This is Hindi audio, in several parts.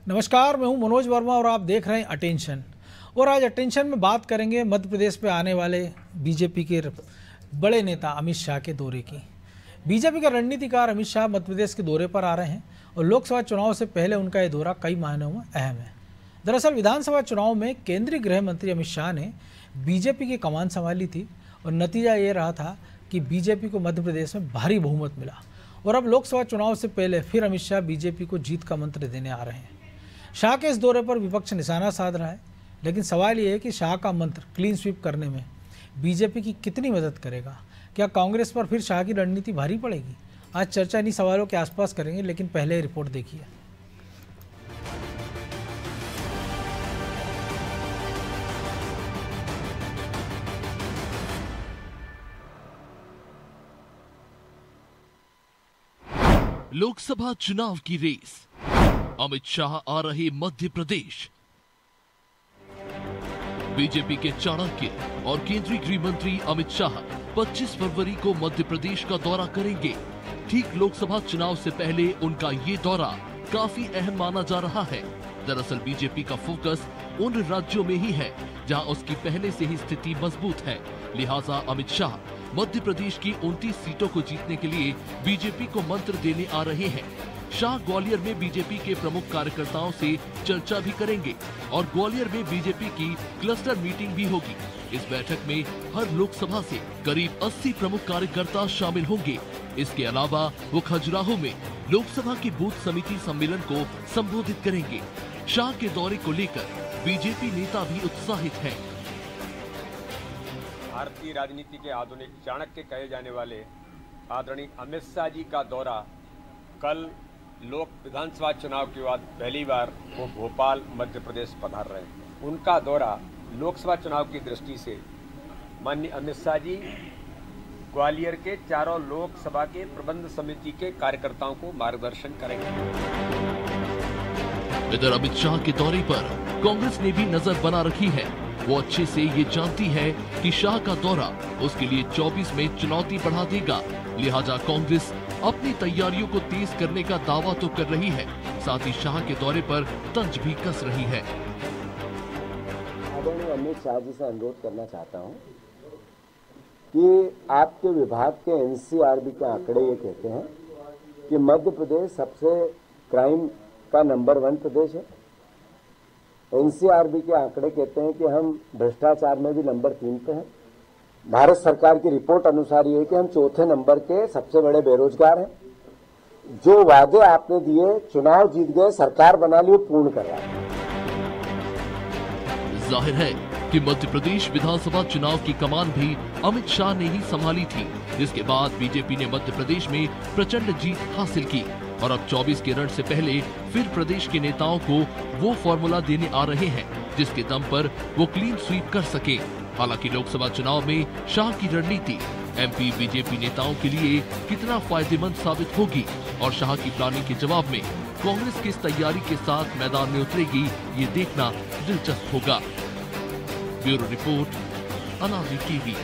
नमस्कार, मैं हूं मनोज वर्मा और आप देख रहे हैं अटेंशन। और आज अटेंशन में बात करेंगे मध्य प्रदेश पे आने वाले बीजेपी के बड़े नेता अमित शाह के दौरे की। बीजेपी के रणनीतिकार अमित शाह मध्य प्रदेश के दौरे पर आ रहे हैं और लोकसभा चुनाव से पहले उनका यह दौरा कई मायनों में अहम है। दरअसल विधानसभा चुनाव में केंद्रीय गृह मंत्री अमित शाह ने बीजेपी की कमान संभाली थी और नतीजा ये रहा था कि बीजेपी को मध्य प्रदेश में भारी बहुमत मिला। और अब लोकसभा चुनाव से पहले फिर अमित शाह बीजेपी को जीत का मंत्र देने आ रहे हैं। शाह के इस दौरे पर विपक्ष निशाना साध रहा है, लेकिन सवाल ये है कि शाह का मंत्र क्लीन स्वीप करने में बीजेपी की कितनी मदद करेगा। क्या कांग्रेस पर फिर शाह की रणनीति भारी पड़ेगी? आज चर्चा इन्हीं सवालों के आसपास करेंगे, लेकिन पहले रिपोर्ट देखिए। लोकसभा चुनाव की रेस, अमित शाह आ रहे मध्य प्रदेश। बीजेपी के चाणक्य और केंद्रीय गृह मंत्री अमित शाह 25 फरवरी को मध्य प्रदेश का दौरा करेंगे। ठीक लोकसभा चुनाव से पहले उनका ये दौरा काफी अहम माना जा रहा है। दरअसल बीजेपी का फोकस उन राज्यों में ही है जहां उसकी पहले से ही स्थिति मजबूत है। लिहाजा अमित शाह मध्य प्रदेश की 29 सीटों को जीतने के लिए बीजेपी को मंत्र देने आ रहे हैं। शाह ग्वालियर में बीजेपी के प्रमुख कार्यकर्ताओं से चर्चा भी करेंगे और ग्वालियर में बीजेपी की क्लस्टर मीटिंग भी होगी। इस बैठक में हर लोकसभा से करीब 80 प्रमुख कार्यकर्ता शामिल होंगे। इसके अलावा वो खजुराहो में लोकसभा की बूथ समिति सम्मेलन को संबोधित करेंगे। शाह के दौरे को लेकर बीजेपी नेता भी उत्साहित हैं। भारतीय राजनीति के आधुनिक चाणक्य कहे जाने वाले आदरणीय अमित शाह जी का दौरा कल विधानसभा चुनाव के बाद पहली बार वो भोपाल मध्य प्रदेश पधार रहे हैं। उनका दौरा लोकसभा चुनाव की दृष्टि से माननीय अमित शाह जी ग्वालियर के चारों लोकसभा के प्रबंध समिति के कार्यकर्ताओं को मार्गदर्शन करेंगे। इधर अमित शाह के दौरे पर कांग्रेस ने भी नजर बना रखी है। वो अच्छे से ये जानती है कि शाह का दौरा उसके लिए 24 में चुनौती बढ़ा देगा। लिहाजा कांग्रेस अपनी तैयारियों को तेज करने का दावा तो कर रही है, साथ ही शाह के दौरे पर तंज भी कस रही है। आदरणीय अमित शाह जी से अनुरोध करना चाहता हूं कि आपके विभाग के एनसीआरबी के आंकड़े ये कहते हैं कि मध्य प्रदेश सबसे क्राइम का नंबर 1 प्रदेश है। एनसीआरबी के आंकड़े कहते हैं कि हम भ्रष्टाचार में भी नंबर 3 पे हैं। भारत सरकार की रिपोर्ट अनुसार ये है कि हम 4थे नंबर के सबसे बड़े बेरोजगार हैं। जो वादे आपने दिए, चुनाव जीत गए, सरकार बना ली, वो पूर्ण कर रहा है। जाहिर है कि मध्य प्रदेश विधानसभा चुनाव की कमान भी अमित शाह ने ही संभाली थी, जिसके बाद बीजेपी ने मध्य प्रदेश में प्रचंड जीत हासिल की और अब 24 के रण से पहले फिर प्रदेश के नेताओं को वो फॉर्मूला देने आ रहे हैं जिसके दम पर वो क्लीन स्वीप कर सके। हालांकि लोकसभा चुनाव में शाह की रणनीति एमपी बीजेपी नेताओं के लिए कितना फायदेमंद साबित होगी और शाह की प्लानिंग के जवाब में कांग्रेस किस तैयारी के साथ मैदान में उतरेगी, ये देखना दिलचस्प होगा। ब्यूरो रिपोर्ट, अनाजी टीवी।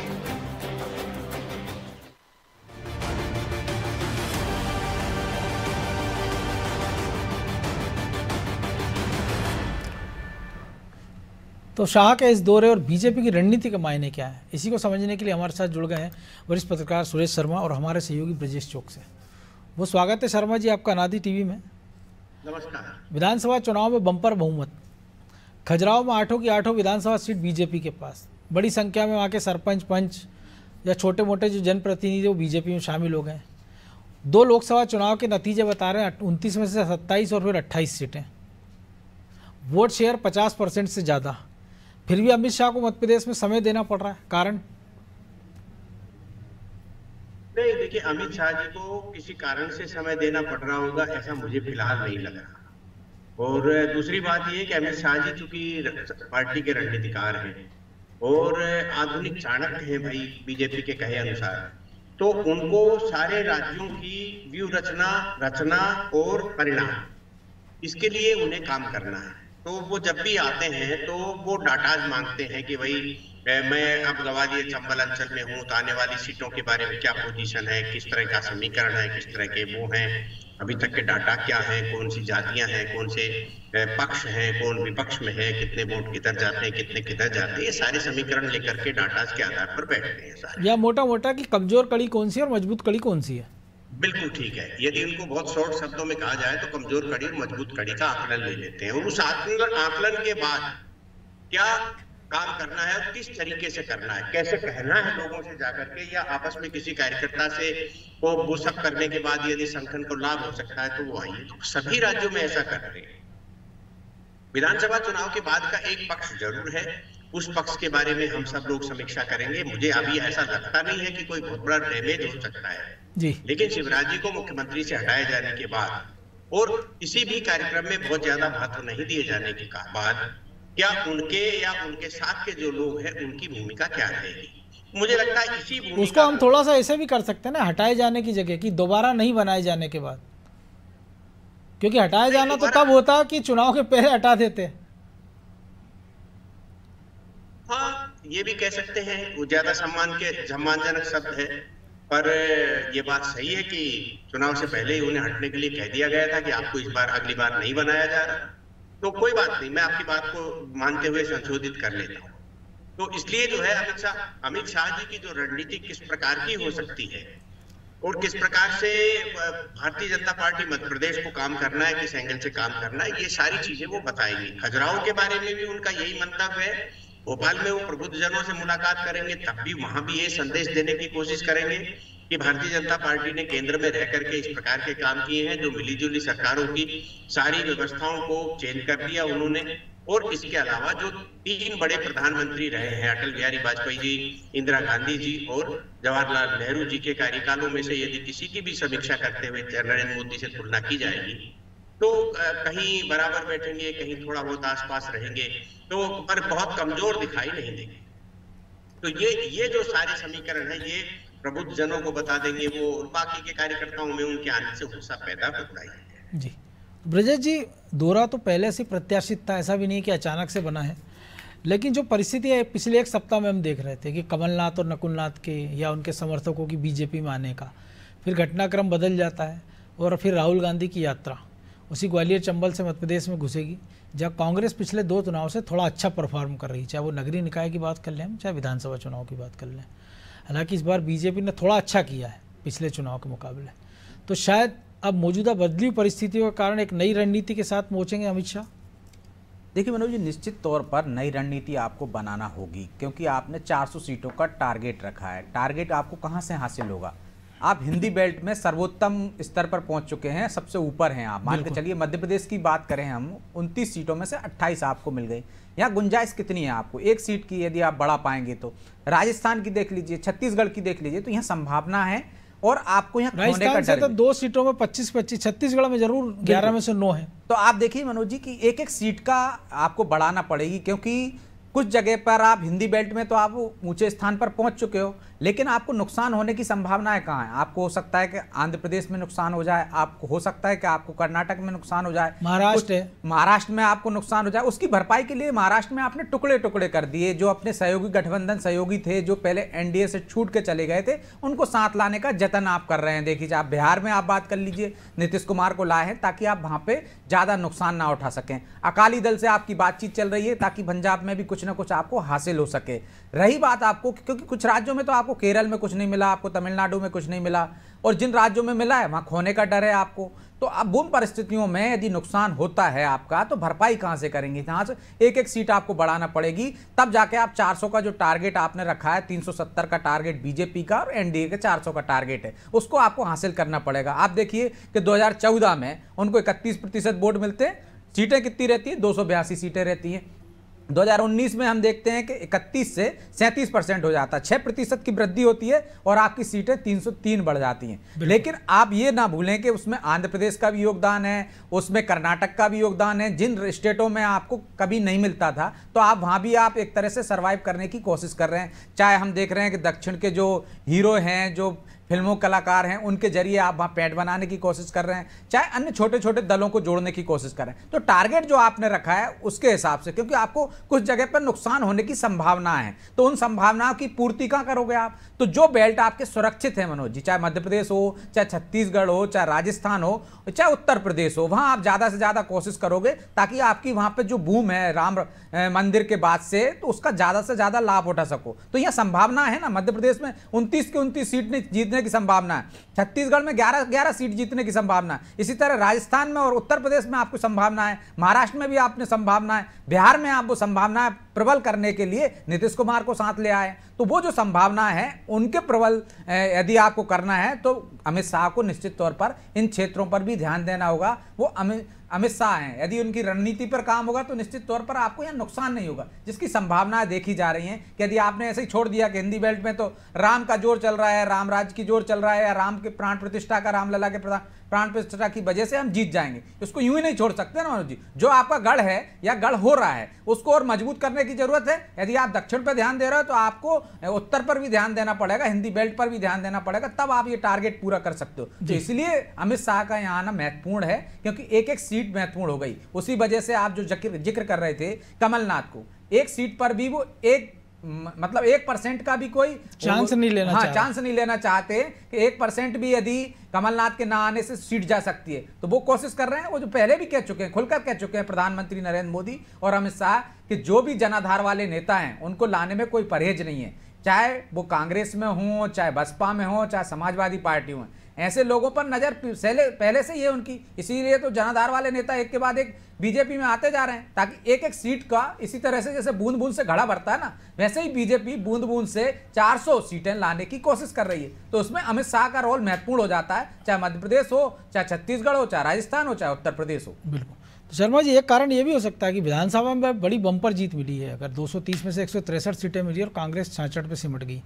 तो शाह के इस दौरे और बीजेपी की रणनीति के मायने क्या है, इसी को समझने के लिए हमारे साथ जुड़ गए हैं वरिष्ठ पत्रकार सुरेश शर्मा और हमारे सहयोगी ब्रजेश चौक से। वो स्वागत है शर्मा जी आपका अनादि टीवी में। नमस्कार। विधानसभा चुनाव में बम्पर बहुमत, खजुराहो में 8 की 8 विधानसभा सीट बीजेपी के पास, बड़ी संख्या में वहाँ के सरपंच पंच या छोटे मोटे जो जनप्रतिनिधि वो बीजेपी में शामिल हो गए। 2 लोकसभा चुनाव के नतीजे बता रहे हैं 29 में से 27 और फिर 28 सीटें, वोट शेयर 50% से ज़्यादा। फिर भी अमित शाह को मध्य प्रदेश में समय देना पड़ रहा है, कारण? नहीं, देखिए, अमित शाह जी को किसी कारण से समय देना पड़ रहा होगा ऐसा मुझे फिलहाल नहीं लग रहा। और दूसरी बात यह कि अमित शाह जी चूंकि पार्टी के रणनीतिकार हैं और आधुनिक चाणक्य हैं भाई बीजेपी के कहे अनुसार, तो उनको सारे राज्यों की व्यूह रचना और परिणाम, इसके लिए उन्हें काम करना है। तो वो जब भी आते हैं तो वो डाटाज मांगते हैं कि भाई मैं अब ग्वालियर चंबल अंचल में हूँ तो आने वाली सीटों के बारे में क्या पोजीशन है, किस तरह का समीकरण है, किस तरह के वो हैं, अभी तक के डाटा क्या है, कौन सी जातियां हैं, कौन से पक्ष हैं, कौन विपक्ष में है, कितने वोट किधर जाते हैं, कितने किधर जाते हैं, ये सारे समीकरण लेकर के डाटा के आधार पर बैठते हैं सारे। या मोटा मोटा कि कमजोर कड़ी कौन सी है और मजबूत कड़ी कौन सी है। बिल्कुल ठीक है। यदि उनको बहुत शॉर्ट शब्दों में कहा जाए तो कमजोर कड़ी और मजबूत कड़ी का आकलन ले लेते हैं, और उस आकलन के बाद क्या काम करना है और किस तरीके से करना है, कैसे कहना है लोगों से जाकर के, या आपस में किसी कार्यकर्ता से वो सब करने के बाद यदि संगठन को लाभ हो सकता है तो वो आइए। तो सभी राज्यों में ऐसा कर रहे हैं। विधानसभा चुनाव के बाद का एक पक्ष जरूर है, उस पक्ष के बारे में हम सब लोग समीक्षा करेंगे। मुझे अभी ऐसा लगता नहीं है कि कोई बहुत बड़ा डैमेज हो सकता है जी। लेकिन शिवराज जी को मुख्यमंत्री से हटाए जाने के बाद और किसी भी कार्यक्रम में बहुत ज्यादा महत्व नहीं दिए जाने के बाद क्या उनके या उनके साथ के जो लोग हैं उनकी भूमिका क्या रहेगी, मुझे लगता है इसी भूमिका उसको हम थोड़ा सा ऐसे भी कर सकते हैं ना, हटाए जाने की जगह कि दोबारा नहीं बनाए जाने के बाद, क्योंकि हटाया जाना तो तब होता कि चुनाव के पहले हटा देते। हाँ, ये भी कह सकते हैं, वो ज्यादा सम्मानजनक शब्द है, पर ये बात सही है कि चुनाव से पहले ही उन्हें हटने के लिए कह दिया गया था कि आपको इस बार अगली बार नहीं बनाया जा रहा। तो कोई बात नहीं, मैं आपकी बात को मानते हुए संशोधित कर लेता हूँ। तो इसलिए जो है अमित शाह जी की जो रणनीति किस प्रकार की हो सकती है और किस प्रकार से भारतीय जनता पार्टी मध्य प्रदेश को काम करना है, किस एंगल से काम करना है, ये सारी चीजें वो बताएंगी। खजुराहो के बारे में भी उनका यही मंतव्य है। भोपाल में वो प्रबुद्धजनों से मुलाकात करेंगे, तब भी वहां भी ये संदेश देने की कोशिश करेंगे कि भारतीय जनता पार्टी ने केंद्र में रह करके इस प्रकार के काम किए हैं, जो मिलीजुली सरकारों की सारी व्यवस्थाओं को चेंज कर दिया उन्होंने। और इसके अलावा जो 3 बड़े प्रधानमंत्री रहे हैं, अटल बिहारी वाजपेयी जी, इंदिरा गांधी जी और जवाहरलाल नेहरू जी के कार्यकालों में से यदि किसी की भी समीक्षा करते हुए नरेंद्र मोदी से तुलना की जाएगी तो कहीं बराबर बैठेंगे, कहीं थोड़ा बहुत आसपास रहेंगे, तो पर बहुत कमजोर दिखाई नहीं देंगे। तो ये जो सारे समीकरण है ये प्रबुद्ध जनों को बता देंगे वो, और बाकी के कार्यकर्ताओं में उनके आने से उत्साह पैदा होता है। जी ब्रजेश जी, दौरा तो पहले से प्रत्याशित था, ऐसा भी नहीं कि अचानक से बना है, लेकिन जो परिस्थिति है पिछले एक सप्ताह में हम देख रहे थे कि कमलनाथ और नकुलनाथ के या उनके समर्थकों की बीजेपी में आने का, फिर घटनाक्रम बदल जाता है और फिर राहुल गांधी की यात्रा उसी ग्वालियर चंबल से मध्य प्रदेश में घुसेगी, जब कांग्रेस पिछले 2 चुनाव से थोड़ा अच्छा परफॉर्म कर रही है, चाहे वो नगरीय निकाय की बात कर लें हम, चाहे विधानसभा चुनाव की बात कर लें। हालांकि इस बार बीजेपी ने थोड़ा अच्छा किया है पिछले चुनाव के मुकाबले, तो शायद अब मौजूदा बदली परिस्थितियों के कारण एक नई रणनीति के साथ पहुंचेंगे अमित शाह। देखिए मनोज जी, निश्चित तौर पर नई रणनीति आपको बनाना होगी, क्योंकि आपने 400 सीटों का टारगेट रखा है। टारगेट आपको कहां से हासिल होगा? आप हिंदी बेल्ट में सर्वोत्तम स्तर पर पहुंच चुके हैं, सबसे ऊपर हैं आप। मान के चलिए मध्य प्रदेश की बात करें हम, 29 सीटों में से 28 आपको मिल गई। यहाँ गुंजाइश कितनी है आपको? 1 सीट की यदि आप बढ़ा पाएंगे तो। राजस्थान की देख लीजिए, छत्तीसगढ़ की देख लीजिए, तो यहाँ संभावना है और आपको यहाँ राजस्थान से तो 2 सीटों में 25-25, छत्तीसगढ़ में जरूर 11 में से 9 है। तो आप देखिए मनोज जी कि 1-1 सीट का आपको बढ़ाना पड़ेगी, क्योंकि कुछ जगह पर आप हिंदी बेल्ट में तो आप ऊंचे स्थान पर पहुंच चुके हो, लेकिन आपको नुकसान होने की संभावनाएं कहाँ है? आपको हो सकता है कि आंध्र प्रदेश में नुकसान हो जाए, आपको हो सकता है कि आपको कर्नाटक में नुकसान हो जाए, महाराष्ट्र में आपको नुकसान हो जाए। उसकी भरपाई के लिए महाराष्ट्र में आपने टुकड़े टुकड़े कर दिए। जो अपने सहयोगी गठबंधन सहयोगी थे, जो पहले एनडीए से छूट के चले गए थे, उनको साथ लाने का जतन आप कर रहे हैं। देखिए आप बिहार में आप बात कर लीजिए, नीतीश कुमार को लाए हैं ताकि आप वहां पे ज्यादा नुकसान ना उठा सकें। अकाली दल से आपकी बातचीत चल रही है ताकि पंजाब में भी कुछ ना कुछ आपको हासिल हो सके। रही बात आपको, क्योंकि कुछ राज्यों में तो आपको केरल में कुछ नहीं मिला, आपको तमिलनाडु में कुछ नहीं मिला, और जिन राज्यों में मिला है वहां खोने का डर है आपको। तो अब उन परिस्थितियों में यदि नुकसान होता है आपका, तो भरपाई कहां से करेंगे? जहां से 1-1 सीट आपको बढ़ाना पड़ेगी, तब जाके आप 400 का जो टारगेट आपने रखा है, 370 का टारगेट बीजेपी का और एनडीए का 400 का टारगेट है, उसको आपको हासिल करना पड़ेगा। आप देखिए कि 2014 में उनको 31% वोट मिलते हैं, सीटें कितनी रहती है? 282 सीटें रहती हैं। 2019 में हम देखते हैं कि 31 से 37% हो जाता है, 6% की वृद्धि होती है और आपकी सीटें 303 बढ़ जाती हैं। लेकिन आप ये ना भूलें कि उसमें आंध्र प्रदेश का भी योगदान है, उसमें कर्नाटक का भी योगदान है। जिन स्टेटों में आपको कभी नहीं मिलता था, तो आप वहां भी आप एक तरह से सर्वाइव करने की कोशिश कर रहे हैं। चाहे हम देख रहे हैं कि दक्षिण के जो हीरो हैं, जो फिल्मों कलाकार हैं, उनके जरिए आप वहां पैठ बनाने की कोशिश कर रहे हैं, चाहे अन्य छोटे छोटे दलों को जोड़ने की कोशिश कर रहे हैं। तो टारगेट जो आपने रखा है उसके हिसाब से, क्योंकि आपको कुछ जगह पर नुकसान होने की संभावना है, तो उन संभावनाओं की पूर्ति कहां करोगे आप? तो जो बेल्ट आपके सुरक्षित है मनोज जी, चाहे मध्य प्रदेश हो, चाहे छत्तीसगढ़ हो, चाहे राजस्थान हो, चाहे उत्तर प्रदेश हो, वहां आप ज्यादा से ज्यादा कोशिश करोगे ताकि आपकी वहां पे जो बूम है राम मंदिर के बाद से, तो उसका ज्यादा से ज्यादा लाभ उठा सको। तो यह संभावना है ना, मध्य प्रदेश में 29 की 29 सीट जीतने की संभावना है, छत्तीसगढ़ में 11 सीट जीतने की संभावना है, इसी तरह राजस्थान में और उत्तर प्रदेश में आपको संभावना है, महाराष्ट्र में भी आपने संभावना है, बिहार में आप वो संभावना प्रबल करने के लिए नीतीश कुमार को साथ ले आए। तो वो जो संभावना है उनके प्रबल यदि आपको करना है तो अमित शाह को निश्चित तौर पर इन क्षेत्रों पर भी ध्यान देना होगा। वो अमित शाह हैं, यदि उनकी रणनीति पर काम होगा तो निश्चित तौर पर आपको यह नुकसान नहीं होगा, जिसकी संभावनाएं देखी जा रही हैं कि यदि आपने ऐसे ही छोड़ दिया कि हिंदी बेल्ट में तो राम का जोर चल रहा है, राम राज्य की जोर चल रहा है, या राम के प्राण प्रतिष्ठा का, रामलला के प्राण प्रतिष्ठा की वजह से हम जीत जाएंगे, इसको यूं ही नहीं छोड़ सकते ना मनोज जी। जो आपका गढ़ है या गढ़ हो रहा है उसको और मजबूत करने की जरूरत है। यदि आप दक्षिण पर ध्यान दे रहे हो तो आपको उत्तर पर भी ध्यान देना पड़ेगा, हिंदी बेल्ट पर भी ध्यान देना पड़ेगा, तब आप ये टारगेट पूरा कर सकते हो। तो इसलिए अमित शाह का यहाँ आना महत्वपूर्ण है, क्योंकि एक एक सीट महत्वपूर्ण हो गई। उसी वजह से आप जो जिक्र कर रहे थे कमलनाथ को, एक सीट पर भी वो मतलब 1% का भी कोई चांस नहीं लेना चांस नहीं लेना चाहते कि 1% भी यदि कमलनाथ के ना आने से सीट जा सकती है, तो वो कोशिश कर रहे हैं। वो जो पहले भी कह चुके हैं, खुलकर कह चुके हैं प्रधानमंत्री नरेंद्र मोदी और अमित शाह कि जो भी जनाधार वाले नेता हैं उनको लाने में कोई परहेज नहीं है, चाहे वो कांग्रेस में हो, चाहे बसपा में हो, चाहे समाजवादी पार्टी हो, ऐसे लोगों पर नजर पहले से ये उनकी, इसीलिए तो जनाधार वाले नेता एक के बाद एक बीजेपी में आते जा रहे हैं, ताकि एक एक सीट का, इसी तरह से जैसे बूंद बूंद से घड़ा भरता है ना, वैसे ही बीजेपी बूंद बूंद से 400 सीटें लाने की कोशिश कर रही है। तो उसमें अमित शाह का रोल महत्वपूर्ण हो जाता है, चाहे मध्य प्रदेश हो, चाहे छत्तीसगढ़ हो, चाहे राजस्थान हो, चाहे उत्तर प्रदेश हो। बिल्कुल। तो शर्मा जी, एक कारण ये भी हो सकता है कि विधानसभा में बड़ी बम्पर जीत मिली है, अगर 230 में से 163 सीटें मिली और कांग्रेस 66 पे सिमट गई,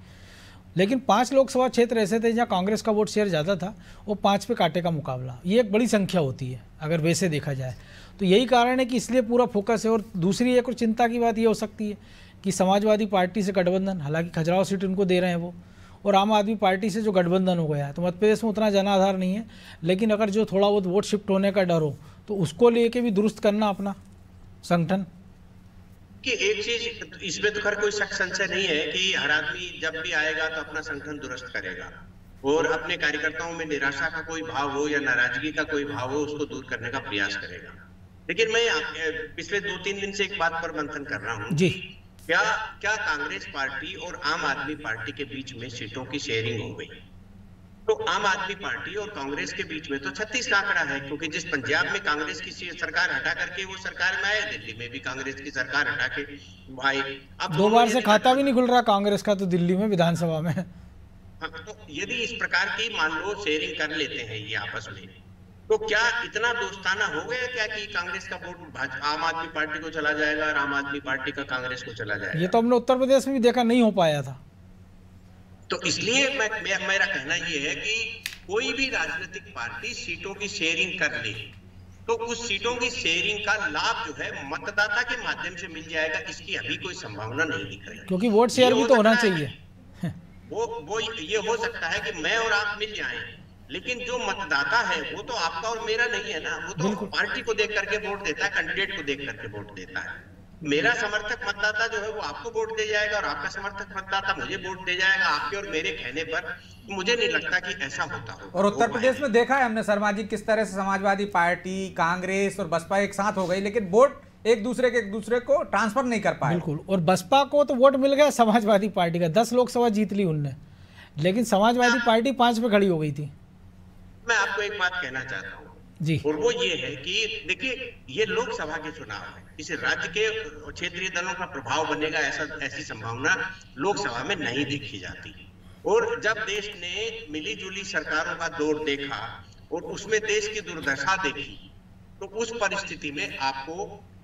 लेकिन 5 लोकसभा क्षेत्र ऐसे थे जहां कांग्रेस का वोट शेयर ज़्यादा था, वो 5 पे कांटे का मुकाबला, ये एक बड़ी संख्या होती है अगर वैसे देखा जाए। तो यही कारण है कि इसलिए पूरा फोकस है। और दूसरी एक और चिंता की बात ये हो सकती है कि समाजवादी पार्टी से गठबंधन, हालांकि खजुराहो सीट उनको दे रहे हैं वो, और आम आदमी पार्टी से जो गठबंधन हो गया है, तो मध्य प्रदेश में उतना जनाधार नहीं है, लेकिन अगर जो थोड़ा बहुत वोट शिफ्ट होने का डर हो तो उसको लेके भी दुरुस्त करना अपना संगठन। कि एक चीज इसमें तो खैर कोई शक संशय नहीं है कि हर आदमी जब भी आएगा तो अपना संगठन दुरुस्त करेगा और अपने कार्यकर्ताओं में निराशा का कोई भाव हो या नाराजगी का कोई भाव हो उसको दूर करने का प्रयास करेगा। लेकिन मैं पिछले 2-3 दिन से एक बात पर मंथन कर रहा हूँ, क्या कांग्रेस पार्टी और आम आदमी पार्टी के बीच में सीटों की शेयरिंग हो गई? तो आम आदमी पार्टी और कांग्रेस के बीच में तो 36 का आंकड़ा है, क्योंकि जिस पंजाब में कांग्रेस की सरकार हटा करके वो सरकार में आए, दिल्ली में भी कांग्रेस की सरकार हटा के भाई अब 2 बार से खाता भी नहीं खुल रहा कांग्रेस का तो दिल्ली में विधानसभा में। तो यदि इस प्रकार की मान लो शेयरिंग कर लेते हैं ये आपस में, तो क्या इतना दोस्ताना हो गया क्या कि कांग्रेस का वोट आम आदमी पार्टी को चला जाएगा और आम आदमी पार्टी का कांग्रेस को चला जाएगा? ये तो हमने उत्तर प्रदेश में भी देखा, नहीं हो पाया था। तो इसलिए मेरा कहना यह है कि कोई भी राजनीतिक पार्टी सीटों की शेयरिंग कर ले तो उस सीटों की शेयरिंग का लाभ जो है मतदाता के माध्यम से मिल जाएगा, इसकी अभी कोई संभावना नहीं दिख रही, क्योंकि वोट शेयर भी तो होना चाहिए। वो ये हो सकता है कि मैं और आप मिल जाएं, लेकिन जो मतदाता है वो तो आपका और मेरा नहीं है ना, वो तो पार्टी को देख करके वोट देता है, कैंडिडेट को देख करके वोट देता है। मेरा समर्थक मतदाता जो है वो आपको वोट दे जाएगा और आपका समर्थक मतदाता मुझे वोट दे जाएगा आपके और मेरे कहने पर। मुझे नहीं लगता कि ऐसा होता हो। और उत्तर प्रदेश में देखा है हमने शर्मा जी किस तरह से समाजवादी पार्टी, कांग्रेस और बसपा एक साथ हो गई, लेकिन वोट एक दूसरे को ट्रांसफर नहीं कर पाए। बिल्कुल। और बसपा को तो वोट मिल गया समाजवादी पार्टी का, 10 लोकसभा जीत ली उनने, लेकिन समाजवादी पार्टी 5 पे खड़ी हो गई थी। मैं आपको एक बात कहना चाहता हूँ जी, और वो ये है कि देखिए ये लोकसभा के चुनाव है, इसे राज्य के क्षेत्रीय दलों का प्रभाव बनेगा ऐसी संभावना लोकसभा में नहीं देखी जाती। और जब देश ने मिली जुली सरकारों का दौर देखा और उसमें देश की दुर्दशा देखी, तो उस परिस्थिति में आपको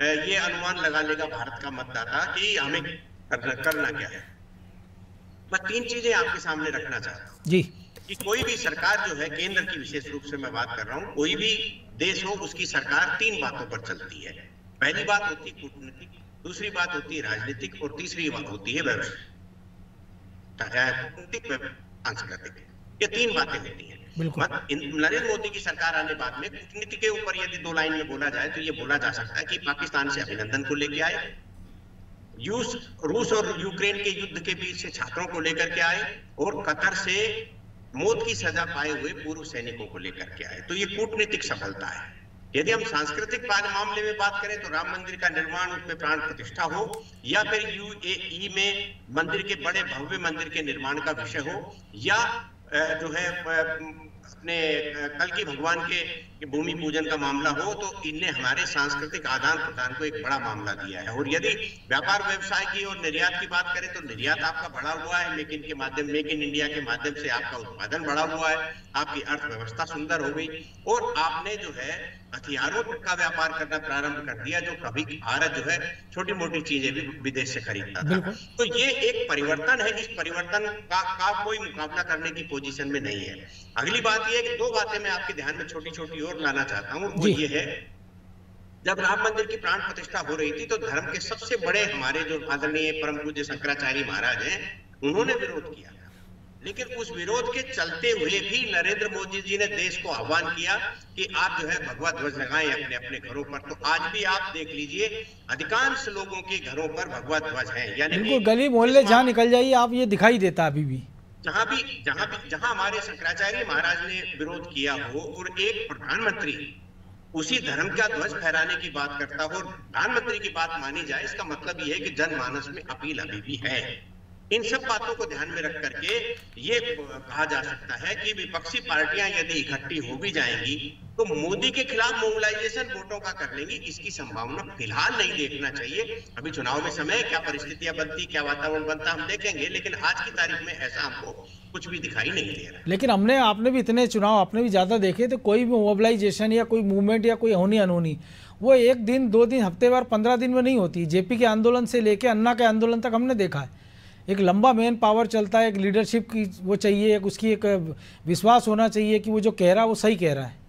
ये अनुमान लगा लेगा भारत का मतदाता कि हमें करना क्या है। मैं 3 चीजें आपके सामने रखना चाहता हूँ जी, कि कोई भी सरकार जो है, केंद्र की विशेष रूप से मैं बात कर रहा हूँ, कोई भी देश हो उसकी सरकार 3 बातों पर चलती है। पहली बात होती है कूटनीतिक, दूसरी बात होती है राजनीतिक और तीसरी बात होती है व्यवसायिक, सांस्कृतिक। ये 3 बातें होती हैं। नरेंद्र मोदी की सरकार आने बाद में कूटनीति के ऊपर यदि 2 लाइन में बोला जाए तो ये बोला जा सकता है कि पाकिस्तान से अभिनंदन को लेके आए, रूस और यूक्रेन के युद्ध के बीच से छात्रों को लेकर के आए, और कतर से मौत की सजा पाए हुए पूर्व सैनिकों को लेकर के आए। तो ये कूटनीतिक सफलता है। यदि हम सांस्कृतिक मामले में बात करें तो राम मंदिर का निर्माण, उसमें प्राण प्रतिष्ठा हो, या फिर यूएई में मंदिर के बड़े भव्य मंदिर के निर्माण का विषय हो, या जो है अपने कल की भगवान के भूमि पूजन का मामला हो, तो इनने हमारे सांस्कृतिक आदान प्रदान को एक बड़ा मामला दिया है। और यदि व्यापार व्यवसाय की और निर्यात की बात करें तो निर्यात आपका बढ़ा हुआ है, मेक इन इंडिया के माध्यम से आपका उत्पादन बढ़ा हुआ है, आपकी अर्थव्यवस्था सुंदर हो गई, और आपने जो है हथियारों का व्यापार करना प्रारंभ कर दिया, जो कभी भारत जो है छोटी मोटी चीजें भी विदेश से खरीदता था। तो ये एक परिवर्तन है, इस परिवर्तन का कोई मुकाबला करने की पोजीशन में नहीं है। अगली बात ये है कि 2 बातें मैं आपके ध्यान में छोटी छोटी और लाना चाहता हूँ, वो ये है, जब राम मंदिर की प्राण प्रतिष्ठा हो रही थी तो धर्म के सबसे बड़े हमारे जो आदरणीय परम पूज्य शंकराचार्य महाराज हैं, उन्होंने विरोध किया, लेकिन उस विरोध के चलते हुए भी नरेंद्र मोदी जी ने देश को आह्वान किया कि आप जो है भगवा ध्वज लगाएं अपने अपने घरों पर। तो आज भी आप देख लीजिए, अधिकांश लोगों के घरों पर भगवा ध्वज है, यानी कि गली मोहल्ले जहाँ निकल जाइए आप ये दिखाई देता अभी भी। जहां हमारे शंकराचार्य महाराज ने विरोध किया हो और एक प्रधानमंत्री उसी धर्म का ध्वज फहराने की बात करता हो और प्रधानमंत्री की बात मानी जाए, इसका मतलब यह है कि जनमानस में अपील अभी भी है। इन सब बातों को ध्यान में रख करके ये कहा जा सकता है कि विपक्षी पार्टियां यदि इकट्ठी हो भी जाएंगी तो मोदी के खिलाफ मोबिलाइजेशन वोटों का कर लेंगी, इसकी संभावना फिलहाल नहीं देखना चाहिए। अभी चुनाव में समय, क्या परिस्थितियां बनती, क्या वातावरण बनता, हम देखेंगे, लेकिन आज की तारीख में ऐसा हमको कुछ भी दिखाई नहीं दे रहा। लेकिन आपने भी इतने चुनाव आपने भी ज्यादा देखे, तो कोई भी मोबिलाइजेशन या कोई मूवमेंट या कोई होनी अनहोनी वो 1 दिन 2 दिन हफ्ते भर 15 दिन में नहीं होती। जेपी के आंदोलन से लेके अन्ना के आंदोलन तक हमने देखा है, एक लंबा मेन पावर चलता है, एक लीडरशिप की वो चाहिए, एक उसकी एक विश्वास होना चाहिए कि वो जो कह रहा है वो सही कह रहा है।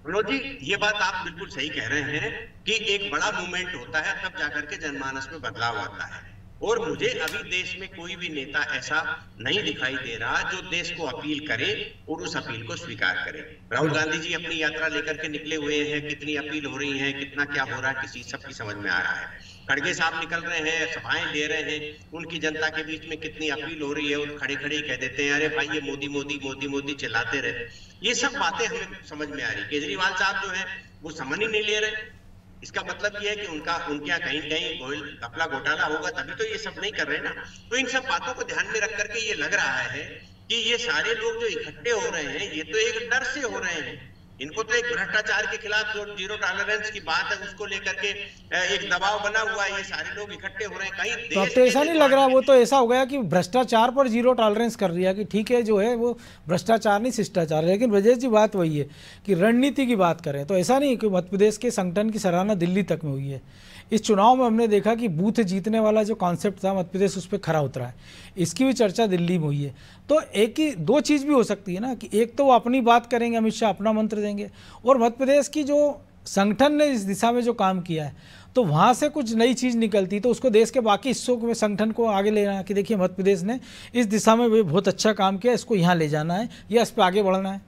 विनोद जी, ये बात आप बिल्कुल सही कह रहे हैं कि एक बड़ा मूवमेंट होता है तब जाकर के जनमानस में बदलाव आता है, और मुझे अभी देश में कोई भी नेता ऐसा नहीं दिखाई दे रहा जो देश को अपील करे और उस अपील को स्वीकार करे। राहुल गांधी जी अपनी यात्रा लेकर के निकले हुए हैं, कितनी अपील हो रही है, कितना क्या हो रहा है, किसी सबकी समझ में आ रहा है। खड़गे साहब निकल रहे हैं, सभाएं दे रहे हैं, उनकी जनता के बीच में कितनी अपील हो रही है, और खड़े खड़े कह देते हैं अरे भाई ये मोदी मोदी मोदी मोदी चिल्लाते रहे। ये सब बातें हमें समझ में आ रही। केजरीवाल साहब जो है वो समझ ही नहीं ले रहे। इसका मतलब ये है कि उनके यहाँ कहीं कहीं घपला घोटाला होगा, तभी तो ये सब नहीं कर रहे ना। तो इन सब बातों को ध्यान में रख करके ये लग रहा है कि ये सारे लोग जो इकट्ठे हो रहे हैं ये तो एक डर से हो रहे हैं। इनको तो एक भ्रष्टाचार के खिलाफ जो 0 टॉलरेंस की बात है उसको लेकर के एक दबाव बना हुआ है, ये सारे लोग इकट्ठे हो रहे हैं। कहीं तो अब तो ऐसा नहीं लग रहा, वो तो ऐसा हो गया कि भ्रष्टाचार पर 0 टॉलरेंस कर दिया कि ठीक है जो है वो भ्रष्टाचार नहीं शिष्टाचार। लेकिन ब्रजेश जी बात वही है कि रणनीति की बात करें तो ऐसा नहीं कि मध्य प्रदेश के संगठन की सराहना दिल्ली तक में हुई है। इस चुनाव में हमने देखा कि बूथ जीतने वाला जो कॉन्सेप्ट था मध्य प्रदेश उस पर खरा उतरा है, इसकी भी चर्चा दिल्ली में हुई है। तो एक ही 2 चीज़ भी हो सकती है ना कि एक तो वो अपनी बात करेंगे, अमित शाह अपना मंत्र देंगे, और मध्य प्रदेश की जो संगठन ने इस दिशा में जो काम किया है तो वहाँ से कुछ नई चीज़ निकलती तो उसको देश के बाकी हिस्सों में संगठन को आगे ले जाना कि देखिए मध्य प्रदेश ने इस दिशा में बहुत अच्छा काम किया, इसको यहाँ ले जाना है या इस पर आगे बढ़ना है।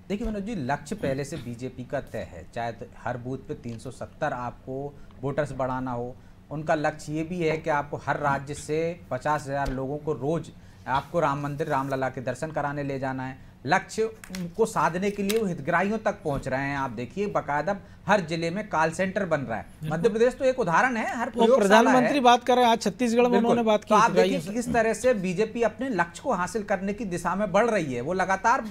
देखिए मनोज जी, लक्ष्य पहले से बीजेपी का तय है, चाहे तो हर बूथ पे 370 आपको वोटर्स बढ़ाना हो। उनका लक्ष्य ये भी है कि आपको हर राज्य से 50,000 लोगों को रोज आपको राम मंदिर रामलला के दर्शन कराने ले जाना है। लक्ष्य को साधने के लिए वो हितग्राहियों तक पहुंच रहे हैं। आप देखिए बाकायदा हर जिले में कॉल सेंटर बन रहा है। मध्य प्रदेश तो एक उदाहरण है, हर प्रधानमंत्री बात कर रहे हैं, आज छत्तीसगढ़ में उन्होंने बात की। तो आप देखिए किस तरह से बीजेपी अपने लक्ष्य को हासिल करने की दिशा में बढ़ रही है, वो लगातार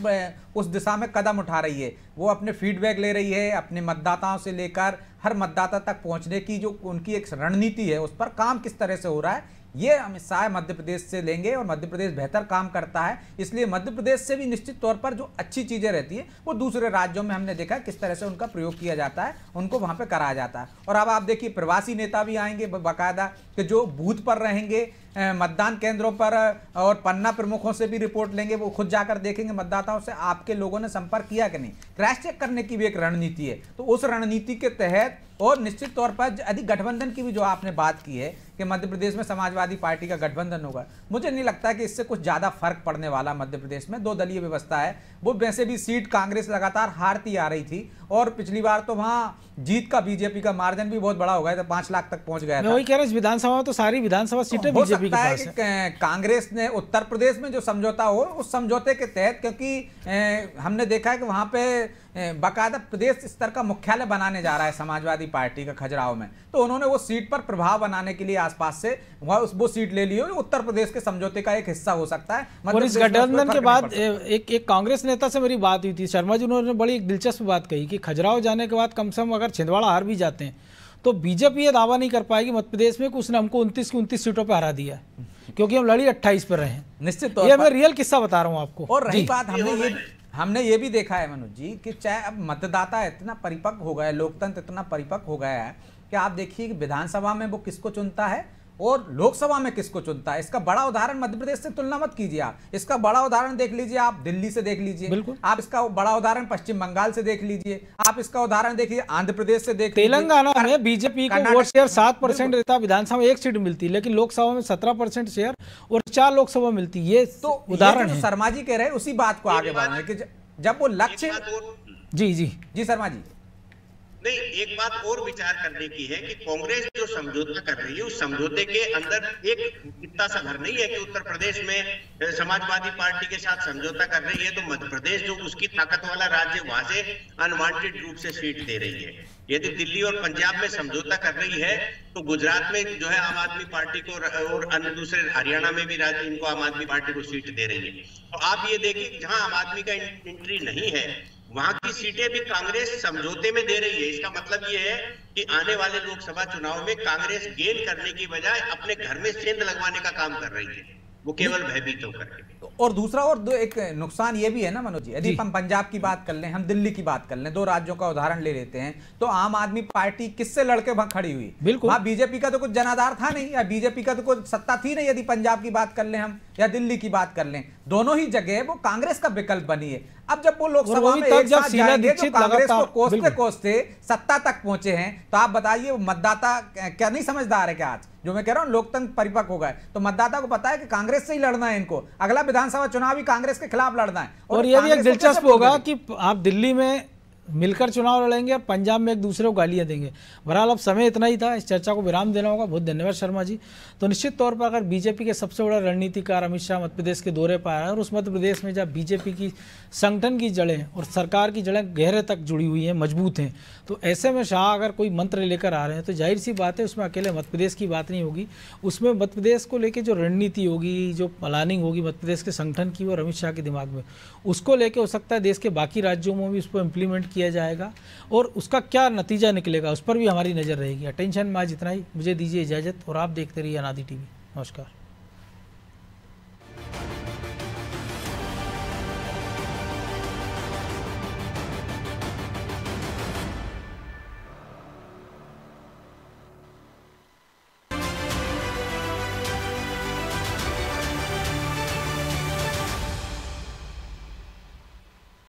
उस दिशा में कदम उठा रही है, वो अपने फीडबैक ले रही है, अपने मतदाताओं से लेकर हर मतदाता तक पहुंचने की जो उनकी एक रणनीति है उस पर काम किस तरह से हो रहा है ये अमित शाह मध्य प्रदेश से लेंगे। और मध्य प्रदेश बेहतर काम करता है, इसलिए मध्य प्रदेश से भी निश्चित तौर पर जो अच्छी चीजें रहती है वो दूसरे राज्यों में हमने देखा किस तरह से उनका प्रयोग किया जाता है, उनको वहां पे कराया जाता है। और अब आप देखिए प्रवासी नेता भी आएंगे बाकायदा कि जो बूथ पर रहेंगे, मतदान केंद्रों पर और पन्ना प्रमुखों से भी रिपोर्ट लेंगे, वो खुद जाकर देखेंगे मतदाताओं से आपके लोगों ने संपर्क किया कि नहीं। क्रैश चेक करने की भी एक रणनीति है। तो उस रणनीति के तहत और निश्चित तौर पर यदि गठबंधन की भी जो आपने बात की है कि मध्य प्रदेश में समाजवादी पार्टी का गठबंधन होगा, मुझे नहीं लगता कि इससे कुछ ज्यादा फर्क पड़ने वाला। मध्य प्रदेश में 2 दलीय व्यवस्था है, वो वैसे भी सीट कांग्रेस लगातार हारती आ रही थी और पिछली बार तो वहां जीत का बीजेपी का मार्जिन भी बहुत बड़ा हो गया था, 5 लाख तक पहुंच गया था। मैं वही कह रहा हूं, इस विधानसभा में तो सारी विधानसभा सीटें बीजेपी के पास है। कांग्रेस ने उत्तर प्रदेश में जो समझौता हो, उस समझौते के तहत, क्योंकि हमने देखा है कि वहां पे बाकायदा प्रदेश स्तर का मुख्यालय बनाने जा रहा है समाजवादी पार्टी का खजुराहो में, तो उन्होंने वो सीट पर प्रभाव बनाने के लिए आसपास से वो सीट ले ली हो, उत्तर प्रदेश के समझौते का एक हिस्सा हो सकता है। और इस गठबंधन के बाद एक कांग्रेस नेता से मेरी बात हुई थी, शर्मा जी, उन्होंने बड़ी एक दिलचस्प बात कही कि खजुराहो जाने के बाद कम से कम अगर छिंदवाड़ा हार भी जाते हैं तो बीजेपी ये दावा नहीं कर पाएगी मध्य प्रदेश में कि उसने हमको 29 की 29 सीटों पर हरा दिया है, क्योंकि हम लड़ी 28 पर रहे हैं। निश्चित तौर ये मैं रियल किस्सा बता रहा हूँ आपको। और रही बात, हमने ये भी देखा है मनोज जी कि चाहे अब मतदाता इतना परिपक्व हो गया है, लोकतंत्र इतना परिपक्व हो गया है कि आप देखिए कि विधानसभा में वो किसको चुनता है और लोकसभा में किसको चुनता है। इसका बड़ा उदाहरण मध्य प्रदेश से तुलना मत कीजिए आप, इसका बड़ा उदाहरण देख लीजिए आप दिल्ली से देख लीजिए, आप इसका बड़ा उदाहरण पश्चिम बंगाल से देख लीजिए, आप इसका उदाहरण देखिए आंध्र प्रदेश से देख लीजिए। तेलंगाना में बीजेपी को वोट शेयर 7% रहता, विधानसभा में 1 सीट मिलती, लेकिन लोकसभा में 17% शेयर और 4 लोकसभा मिलती। ये तो उदाहरण है। शर्मा जी कह रहे हैं उसी बात को आगे बढ़ाने कि जब वो लक्ष्य। जी शर्मा जी, नहीं, एक बात और विचार करने की है कि कांग्रेस जो समझौता कर रही है उस समझौते के अंदर एक इतना सा भर नहीं है कि उत्तर प्रदेश में समाजवादी पार्टी के साथ समझौता कर रही है तो मध्य प्रदेश जो उसकी ताकत वाला राज्य वहां से अनवांटेड रूप से सीट दे रही है। यदि दिल्ली और पंजाब में समझौता कर रही है तो गुजरात में जो है आम आदमी पार्टी को और अन्य दूसरे हरियाणा में भी राज्य इनको आम आदमी पार्टी को सीट दे रही है। तो आप ये देखिए जहां आम आदमी का एंट्री नहीं है वहां की सीटें भी कांग्रेस समझौते में दे रही है। इसका मतलब ये है कि आने वाले लोकसभा चुनाव में कांग्रेस गेन करने की बजाय अपने घर में सेंध लगवाने का काम कर रही है, वो केवल भयभीत होकर। और दूसरा एक नुकसान ये भी है ना मनोज जी, यदि हम पंजाब की बात कर लें, हम दिल्ली की बात कर लें, 2 राज्यों का उदाहरण ले लेते हैं, तो आम आदमी पार्टी किससे लड़के वहां खड़ी हुई? बिल्कुल, वहां बीजेपी का तो कुछ जनाधार था नहीं, या बीजेपी का तो कुछ सत्ता थी नहीं। यदि पंजाब की बात कर लें हम या दिल्ली की बात कर लें, दोनों ही जगह वो कांग्रेस का विकल्प बनी है। अब जब वो लोकसभा में एक साथ जाएंगे जो कांग्रेस को कोसते कोसते सत्ता तक पहुंचे हैं, तो आप बताइए मतदाता क्या नहीं समझदार है क्या? आज जो मैं कह रहा हूं लोकतंत्र परिपक्व हो गए, तो मतदाता को पता है कि कांग्रेस से ही लड़ना है इनको, अगला विधानसभा चुनाव भी कांग्रेस के खिलाफ लड़ना है। और ये भी एक दिलचस्प होगा कि आप दिल्ली में मिलकर चुनाव लड़ेंगे और पंजाब में एक दूसरे को गालियां देंगे। बहरहाल अब समय इतना ही था, इस चर्चा को विराम देना होगा। बहुत धन्यवाद शर्मा जी। तो निश्चित तौर पर अगर बीजेपी के सबसे बड़ा रणनीतिकार अमित शाह मध्य प्रदेश के दौरे पर आया और उस मध्य प्रदेश में जब बीजेपी की संगठन की जड़ें और सरकार की जड़ें गहरे तक जुड़ी हुई हैं, मजबूत हैं, तो ऐसे में शाह अगर कोई मंत्र लेकर आ रहे हैं तो जाहिर सी बात है उसमें अकेले मध्य प्रदेश की बात नहीं होगी, उसमें मध्य प्रदेश को लेकर जो रणनीति होगी, जो प्लानिंग होगी मध्य प्रदेश के संगठन की और अमित शाह के दिमाग में, उसको लेकर हो सकता है देश के बाकी राज्यों में भी उसको इम्प्लीमेंट किया जाएगा और उसका क्या नतीजा निकलेगा उस पर भी हमारी नज़र रहेगी। अटेंशन में आज इतना ही, मुझे दीजिए इजाज़त और आप देखते रहिए अनादि टीवी। नमस्कार।